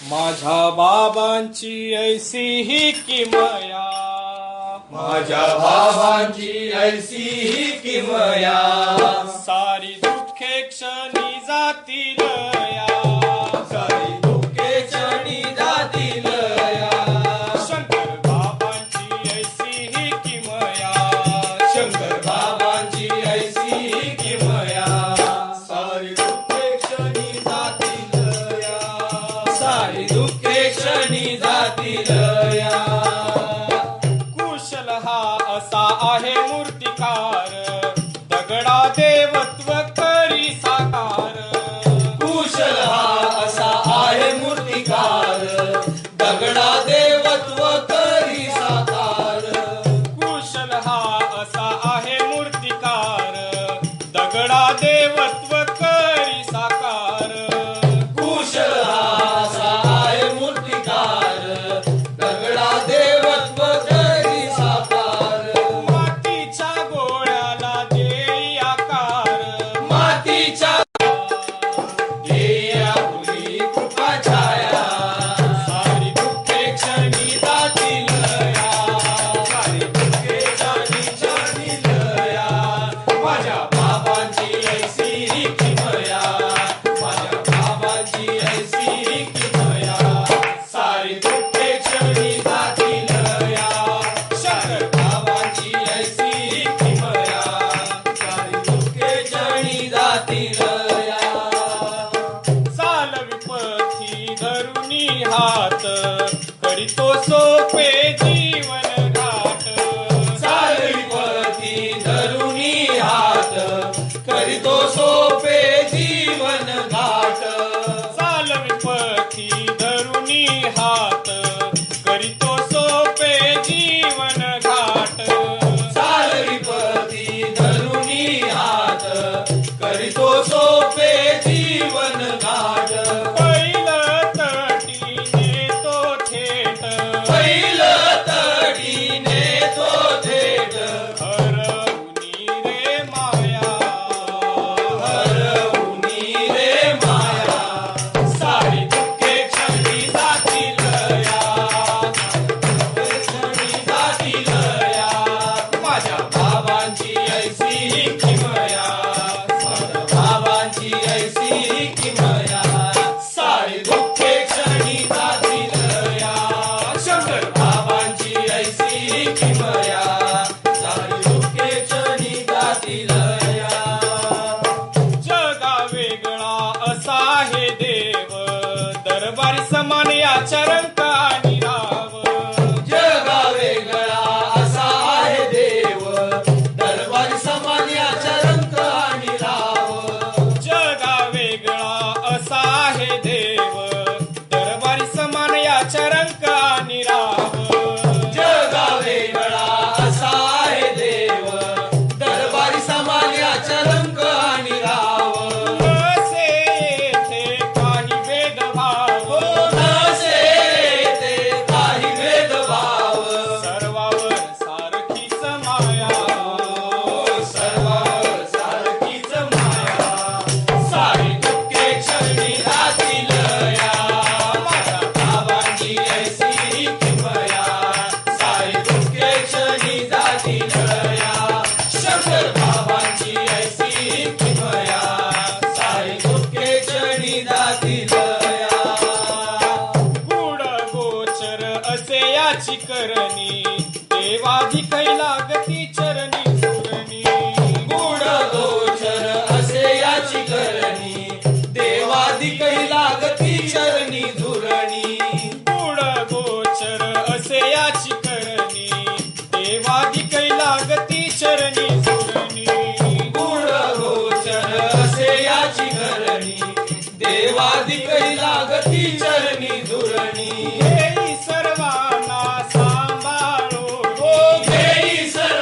माझ्या बाबांची ऐसी ही किमया, माझ्या बाबांची ऐसी ही किमया, सारी दुःखे क्षणी जातील या, सारी दुःखे क्षणी जातील या. शंकर बाबांची ऐसी ही किमया, शंकर बाबांची ऐसी ही किमया, सारी दुःखे क्षणी जातील या, सारी दुःखे क्षणी जातील या. कुशल हा असा आहे मूर्तिकार, दगडा देवत्व करी साकार. कुशल हा असा आहे मूर्तिकार, दगडा देवत्व करी साकार. कुशल हा असा आहे मूर्तिकार, दगडा देवत्व करी साकार. कुशल हा असा आहे मूर्तिकार, दगडा देवत्व करी साकार. मातीच्या गोळ्याला देई आकार, मातीच्या देया फुली कृपा छाया, सारी दुःखे क्षणी जातील या, सारी दुःखे क्षणी जातील या. माझ्या बाबांची ऐसी ही किमया, माझ्या बाबांची ऐसी ही किमया, सारी दुःखे क्षणी जातील या. शंकर बाबांची ऐसी ही किमया, सारी दुःखे क्षणी जातील या. चाल विपथी धरुनी हात, करीतो सोपे जीवन घाट. चालविपती धरुनी हात, करीतो सोपे जीवन घाट. चाल विपथी धरुनी हात, करीतो सोपे जीवन घाट. चालविपती धरुनी हात, करीतो सोपे जीवन घाट. पहिलं तटी नेतो थेट, पहिलं तडी नेतो थेट, हरवुनी रे माया. हरवुनी रे माया, सारी दुःखे क्षणी जातील या, क्षणी जातील या. माझ्या बाबांची ऐसी ही किमया, माझ्या बाबांची ऐसी ही किमया, सारी दुःखे क्षणी जातील या. शंकर बाबांची ऐसी ही किमया, सारी दुःखे क्षणी जातील या. जगा वेगळा असा हे देव, दरबारी समान याच्या रंग आणि राव. जगा वेगळा असा आहे देव, दरबारी समान याचा रंग आणि राव. जगा वेगळा असा हे देव, दरबारी समान याच्या रंग आणि राव. जगा वेगळा असा आहे देव, दरबारी समान याचा रंग आणि राव. नसे येथे काही भेदभाव, नसे ते काही भेदभाव, सर्वावर सारखीच माया. सर्वावर सारखीच माया, सारी दुःखे क्षणी जातील या. माझ्या बाबांची ऐसी ही किमया, सारी दुःखे क्षणी जातील या. शंकर बाबांची ऐसी ही किमया, सारी दुःखे क्षणी जातील या. गुड गोचर असे याची करणी, देवाधिकै लागती चरणी सुरणी. गुड गोचर असे याची करणी, देवादिकै लागती चरणी धुरणी. गुड गोचर असे याची करणी, देवाधिकै लागती चरणी सुरणी. गुड गोचर असे याची करणी, देवादिकै लागती चरणी धुरणी. घेई सर्वांना सांभाळून, ओ घेई सर्व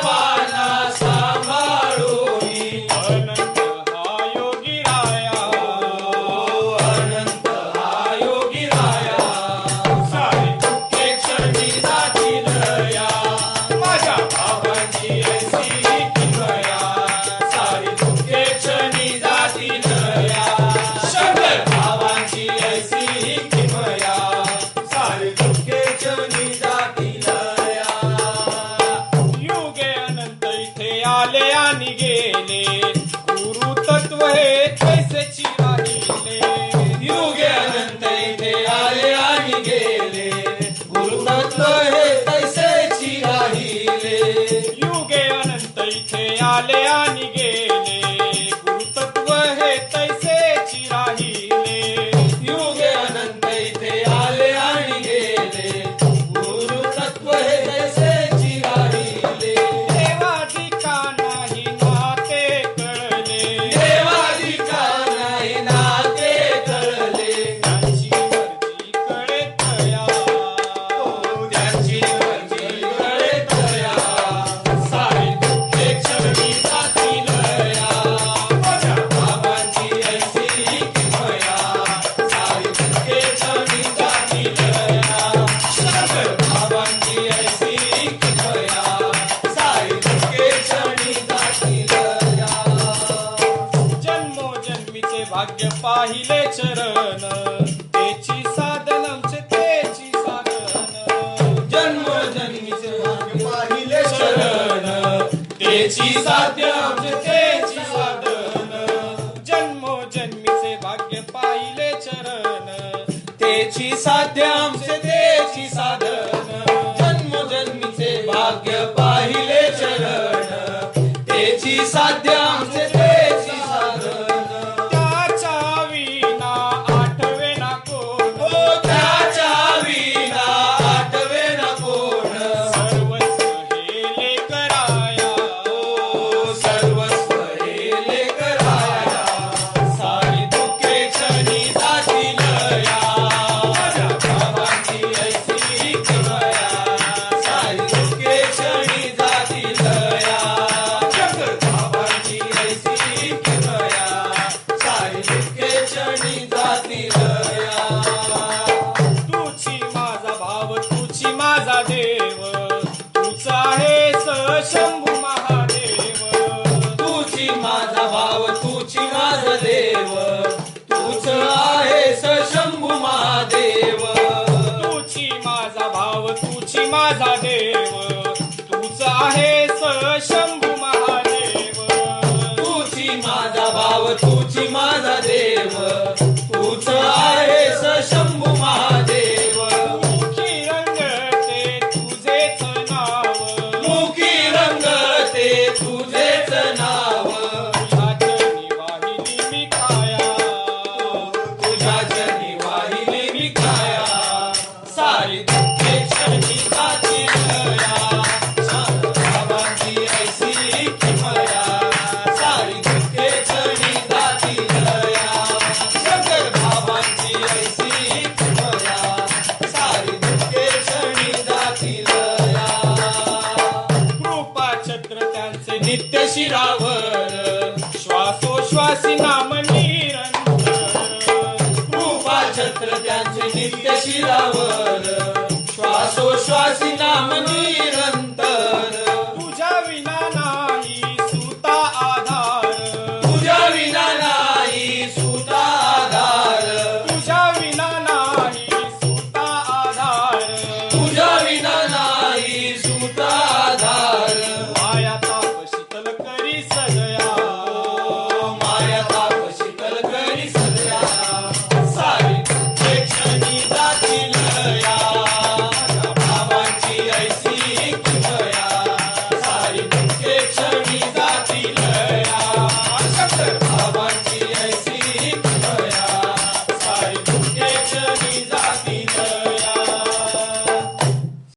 तेची साध्य आमचे तेची साधन जन्मोजन्मीचे भाग्य पाहिले चरण तेची साध्य आमचे तेची साधन जन्मोजन्मीचे भाग्य पाहिले चरण तेची साध्य आमचे तेची साधन त्याच्या विना आठवे ना कोण ओ त्याच्या विना आठवे न कोण सर्वस्व हे लेकराया ओ सर्वस्व हे लेकराया सारी दुःखे क्षणी जातील या माझ्या बाबांची ऐशी किमया सारी दुःखे क्षणी जातील या शंकर बाबांची ऐशी किमया सारी दुःखे क्षणी जातील या तुझी माझा भाव तुझी माझा देव तूच आहेस शंभू महादेव तुझी माझा भाव तुझी माझा देव तूच आहेस शंभू महादेव तुझी माझा भाव तुझी माझा देव तूच आहेस शंभू महादेव तुझी माझा भाव तुझी माझा देव तूच आहेस शंभू महादेव मुखी रंगते तुझेच नाव मुखी रंगते तुझेच नाव तुझ्या चरणी वाहिली मी काया तुझ्या जनी वाहिली मी काया सारी दुःखे क्षणी जातील या शांत बाबांची ऐशी किमया सारी दुःखे क्षणी जातील या शंकर बाबांची ऐशी किमया सारी दुःखे क्षणी जातील या कृपा छत्र त्यांचे नित्य शिरावर श्वासोश्वासी नाम निरंतर कृपा छत्र त्यांचे नित्य शिरावर श्वासोश्वासी नाम